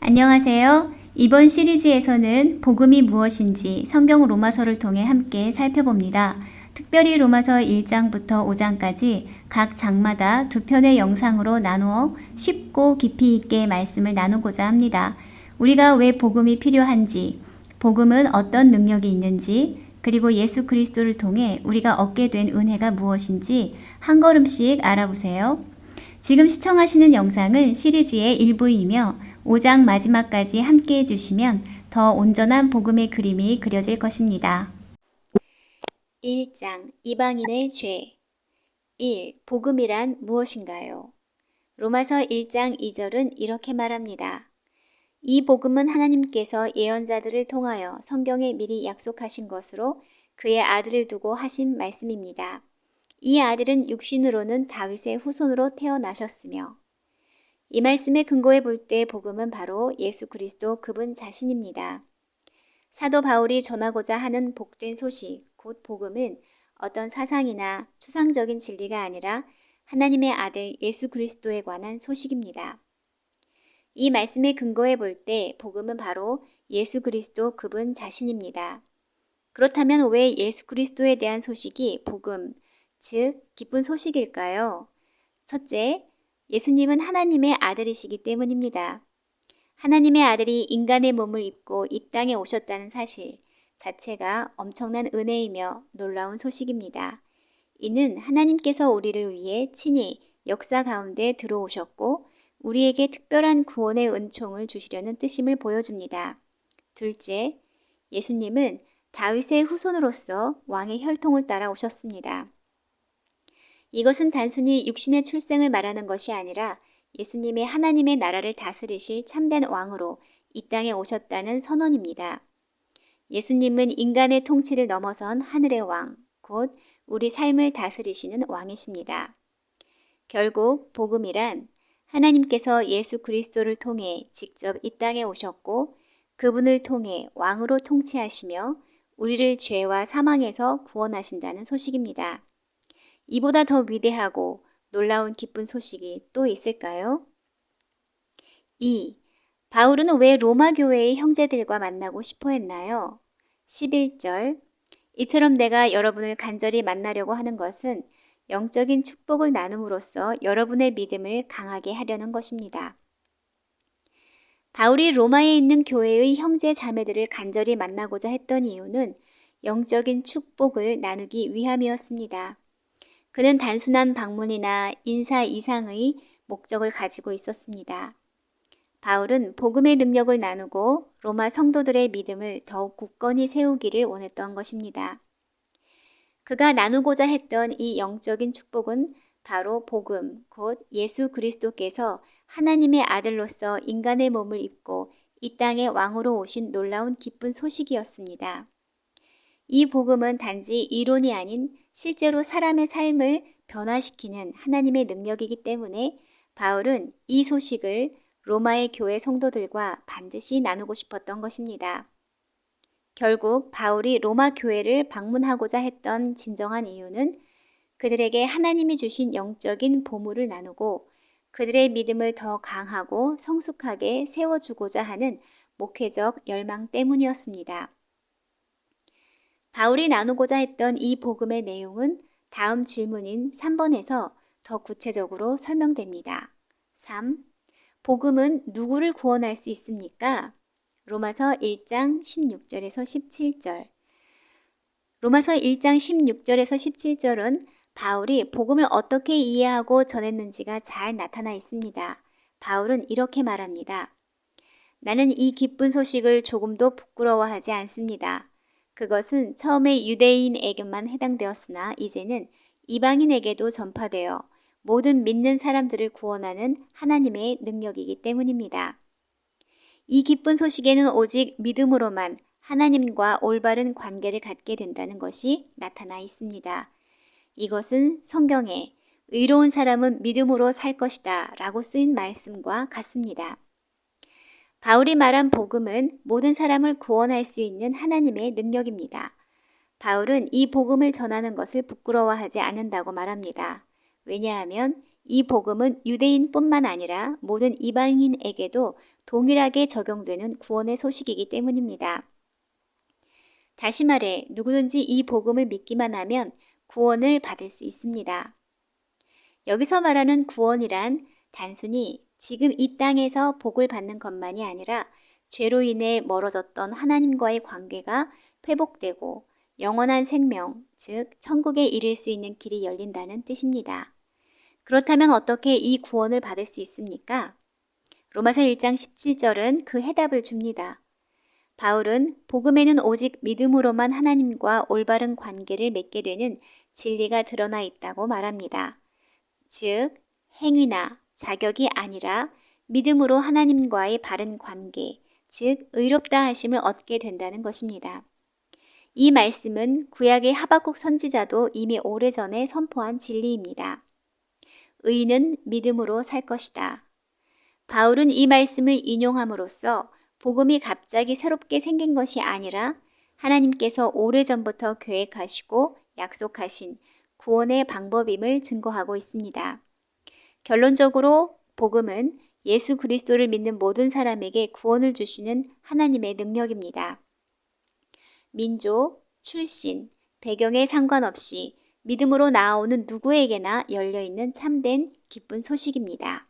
안녕하세요. 이번 시리즈에서는 복음이 무엇인지 성경 로마서를 통해 함께 살펴봅니다. 특별히 로마서 1장부터 5장까지 각 장마다 두 편의 영상으로 나누어 쉽고 깊이 있게 말씀을 나누고자 합니다. 우리가 왜 복음이 필요한지, 복음은 어떤 능력이 있는지, 그리고 예수 그리스도를 통해 우리가 얻게 된 은혜가 무엇인지 한 걸음씩 알아보세요. 지금 시청하시는 영상은 시리즈의 일부이며 5장 마지막까지 함께 해주시면 더 온전한 복음의 그림이 그려질 것입니다. 1장 이방인의 죄 1. 복음이란 무엇인가요? 로마서 1장 2절은 이렇게 말합니다. 이 복음은 하나님께서 예언자들을 통하여 성경에 미리 약속하신 것으로 그의 아들을 두고 하신 말씀입니다. 이 아들은 육신으로는 다윗의 후손으로 태어나셨으며 이 말씀에 근거해 볼 때 복음은 바로 예수 그리스도 그분 자신입니다. 사도 바울이 전하고자 하는 복된 소식, 곧 복음은 어떤 사상이나 추상적인 진리가 아니라 하나님의 아들 예수 그리스도에 관한 소식입니다. 이 말씀에 근거해 볼 때 복음은 바로 예수 그리스도 그분 자신입니다. 그렇다면 왜 예수 그리스도에 대한 소식이 복음, 즉 기쁜 소식일까요? 첫째, 예수님은 하나님의 아들이시기 때문입니다. 하나님의 아들이 인간의 몸을 입고 이 땅에 오셨다는 사실 자체가 엄청난 은혜이며 놀라운 소식입니다. 이는 하나님께서 우리를 위해 친히 역사 가운데 들어오셨고 우리에게 특별한 구원의 은총을 주시려는 뜻임을 보여줍니다. 둘째, 예수님은 다윗의 후손으로서 왕의 혈통을 따라 오셨습니다. 이것은 단순히 육신의 출생을 말하는 것이 아니라 예수님이 하나님의 나라를 다스리실 참된 왕으로 이 땅에 오셨다는 선언입니다. 예수님은 인간의 통치를 넘어선 하늘의 왕, 곧 우리 삶을 다스리시는 왕이십니다. 결국 복음이란 하나님께서 예수 그리스도를 통해 직접 이 땅에 오셨고 그분을 통해 왕으로 통치하시며 우리를 죄와 사망에서 구원하신다는 소식입니다. 이보다 더 위대하고 놀라운 기쁜 소식이 또 있을까요? 2. 바울은 왜 로마 교회의 형제들과 만나고 싶어 했나요? 11절 이처럼 내가 여러분을 간절히 만나려고 하는 것은 영적인 축복을 나눔으로써 여러분의 믿음을 강하게 하려는 것입니다. 바울이 로마에 있는 교회의 형제 자매들을 간절히 만나고자 했던 이유는 영적인 축복을 나누기 위함이었습니다. 그는 단순한 방문이나 인사 이상의 목적을 가지고 있었습니다. 바울은 복음의 능력을 나누고 로마 성도들의 믿음을 더욱 굳건히 세우기를 원했던 것입니다. 그가 나누고자 했던 이 영적인 축복은 바로 복음, 곧 예수 그리스도께서 하나님의 아들로서 인간의 몸을 입고 이 땅에 왕으로 오신 놀라운 기쁜 소식이었습니다. 이 복음은 단지 이론이 아닌 실제로 사람의 삶을 변화시키는 하나님의 능력이기 때문에 바울은 이 소식을 로마의 교회 성도들과 반드시 나누고 싶었던 것입니다. 결국 바울이 로마 교회를 방문하고자 했던 진정한 이유는 그들에게 하나님이 주신 영적인 보물을 나누고 그들의 믿음을 더 강하고 성숙하게 세워주고자 하는 목회적 열망 때문이었습니다. 바울이 나누고자 했던 이 복음의 내용은 다음 질문인 3번에서 더 구체적으로 설명됩니다. 3. 복음은 누구를 구원할 수 있습니까? 로마서 1장 16절에서 17절. 로마서 1장 16절에서 17절은 바울이 복음을 어떻게 이해하고 전했는지가 잘 나타나 있습니다. 바울은 이렇게 말합니다. 나는 이 기쁜 소식을 조금도 부끄러워하지 않습니다. 그것은 처음에 유대인에게만 해당되었으나 이제는 이방인에게도 전파되어 모든 믿는 사람들을 구원하는 하나님의 능력이기 때문입니다. 이 기쁜 소식에는 오직 믿음으로만 하나님과 올바른 관계를 갖게 된다는 것이 나타나 있습니다. 이것은 성경에 의로운 사람은 믿음으로 살 것이다 라고 쓰인 말씀과 같습니다. 바울이 말한 복음은 모든 사람을 구원할 수 있는 하나님의 능력입니다. 바울은 이 복음을 전하는 것을 부끄러워하지 않는다고 말합니다. 왜냐하면 이 복음은 유대인뿐만 아니라 모든 이방인에게도 동일하게 적용되는 구원의 소식이기 때문입니다. 다시 말해 누구든지 이 복음을 믿기만 하면 구원을 받을 수 있습니다. 여기서 말하는 구원이란 단순히 지금 이 땅에서 복을 받는 것만이 아니라 죄로 인해 멀어졌던 하나님과의 관계가 회복되고 영원한 생명, 즉 천국에 이를 수 있는 길이 열린다는 뜻입니다. 그렇다면 어떻게 이 구원을 받을 수 있습니까? 로마서 1장 17절은 그 해답을 줍니다. 바울은 복음에는 오직 믿음으로만 하나님과 올바른 관계를 맺게 되는 진리가 드러나 있다고 말합니다. 즉, 행위나 자격이 아니라 믿음으로 하나님과의 바른 관계, 즉 의롭다 하심을 얻게 된다는 것입니다. 이 말씀은 구약의 하박국 선지자도 이미 오래전에 선포한 진리입니다. 의인은 믿음으로 살 것이다. 바울은 이 말씀을 인용함으로써 복음이 갑자기 새롭게 생긴 것이 아니라 하나님께서 오래전부터 계획하시고 약속하신 구원의 방법임을 증거하고 있습니다. 결론적으로 복음은 예수 그리스도를 믿는 모든 사람에게 구원을 주시는 하나님의 능력입니다. 민족, 출신, 배경에 상관없이 믿음으로 나아오는 누구에게나 열려있는 참된 기쁜 소식입니다.